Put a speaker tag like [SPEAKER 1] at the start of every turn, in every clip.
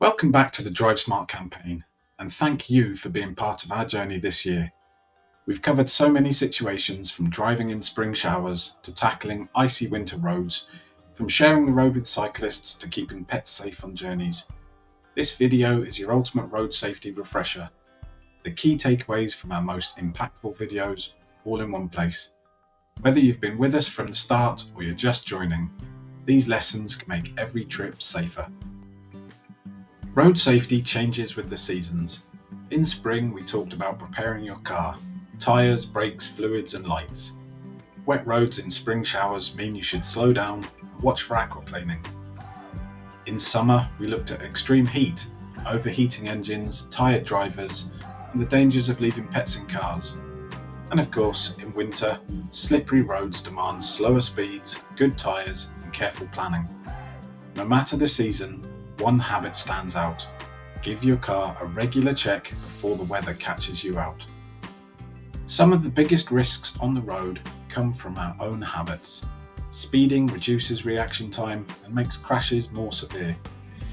[SPEAKER 1] Welcome back to the Drive Smart campaign, and thank you for being part of our journey this year. We've covered so many situations, from driving in spring showers to tackling icy winter roads, from sharing the road with cyclists to keeping pets safe on journeys. This video is your ultimate road safety refresher. The key takeaways from our most impactful videos, all in one place. Whether you've been with us from the start or you're just joining, these lessons can make every trip safer. Road safety changes with the seasons. In spring, we talked about preparing your car: tyres, brakes, fluids and lights. Wet roads in spring showers mean you should slow down and watch for aquaplaning. In summer, we looked at extreme heat, overheating engines, tired drivers, and the dangers of leaving pets in cars. And of course, in winter, slippery roads demand slower speeds, good tyres and careful planning. No matter the season, one habit stands out: give your car a regular check before the weather catches you out. Some of the biggest risks on the road come from our own habits. Speeding reduces reaction time and makes crashes more severe.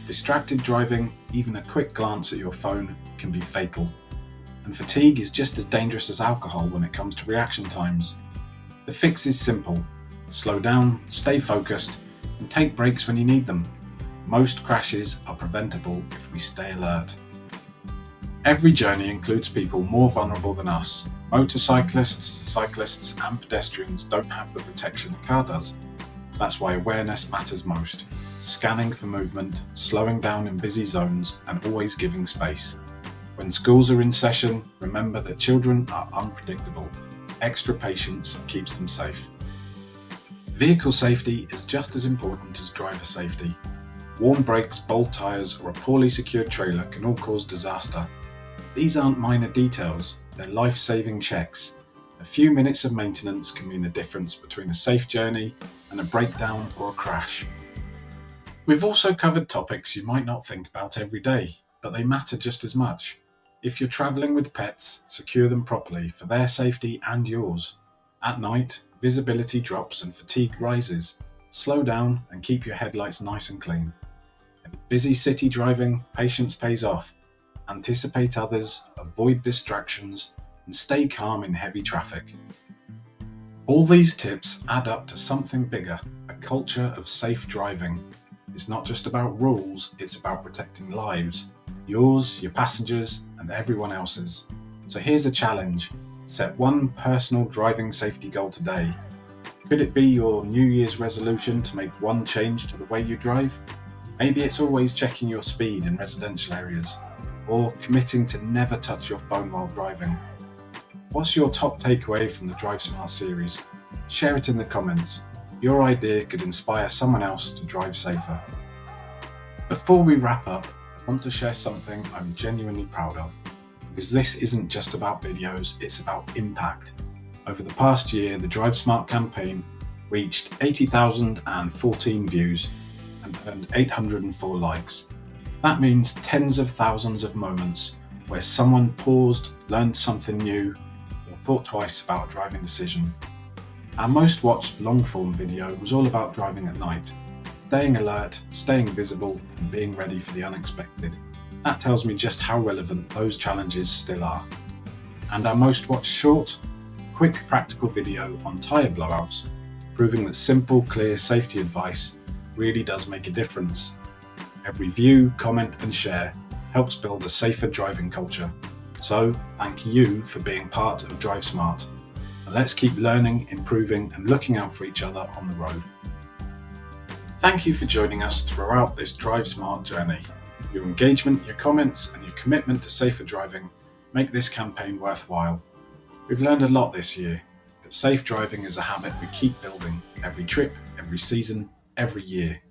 [SPEAKER 1] Distracted driving, even a quick glance at your phone, can be fatal. And fatigue is just as dangerous as alcohol when it comes to reaction times. The fix is simple: slow down, stay focused, and take breaks when you need them. Most crashes are preventable if we stay alert. Every journey includes people more vulnerable than us. Motorcyclists, cyclists and pedestrians don't have the protection a car does. That's why awareness matters most. Scanning for movement, slowing down in busy zones, and always giving space. When schools are in session, remember that children are unpredictable. Extra patience keeps them safe. Vehicle safety is just as important as driver safety. Worn brakes, bald tyres or a poorly secured trailer can all cause disaster. These aren't minor details, they're life-saving checks. A few minutes of maintenance can mean the difference between a safe journey and a breakdown or a crash. We've also covered topics you might not think about every day, but they matter just as much. If you're travelling with pets, secure them properly for their safety and yours. At night, visibility drops and fatigue rises. Slow down and keep your headlights nice and clean. In busy city driving, patience pays off. Anticipate others, avoid distractions, and stay calm in heavy traffic. All these tips add up to something bigger: a culture of safe driving. It's not just about rules, it's about protecting lives. Yours, your passengers, and everyone else's. So here's a challenge: set one personal driving safety goal today. Could it be your New Year's resolution to make one change to the way you drive? Maybe it's always checking your speed in residential areas, or committing to never touch your phone while driving. What's your top takeaway from the Drive Smart series? Share it in the comments. Your idea could inspire someone else to drive safer. Before we wrap up, I want to share something I'm genuinely proud of, because this isn't just about videos, it's about impact. Over the past year, the Drive Smart campaign reached 80,014 views and earned 804 likes. That means tens of thousands of moments where someone paused, learned something new, or thought twice about a driving decision. Our most watched long-form video was all about driving at night, staying alert, staying visible, and being ready for the unexpected. That tells me just how relevant those challenges still are. And our most watched short, quick practical video on tyre blowouts, proving that simple, clear safety advice really does make a difference. Every view, comment and share helps build a safer driving culture. So thank you for being part of Drive Smart. And let's keep learning, improving and looking out for each other on the road. Thank you for joining us throughout this Drive Smart journey. Your engagement, your comments and your commitment to safer driving make this campaign worthwhile. We've learned a lot this year, but safe driving is a habit we keep building every trip, every season, every year.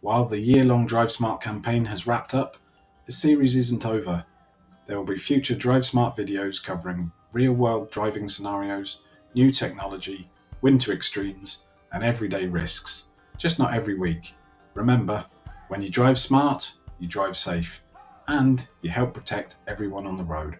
[SPEAKER 1] While the year-long Drive Smart campaign has wrapped up, the series isn't over. There will be future Drive Smart videos covering real-world driving scenarios, new technology, winter extremes, and everyday risks. Just not every week. Remember, when you drive smart, you drive safe, and you help protect everyone on the road.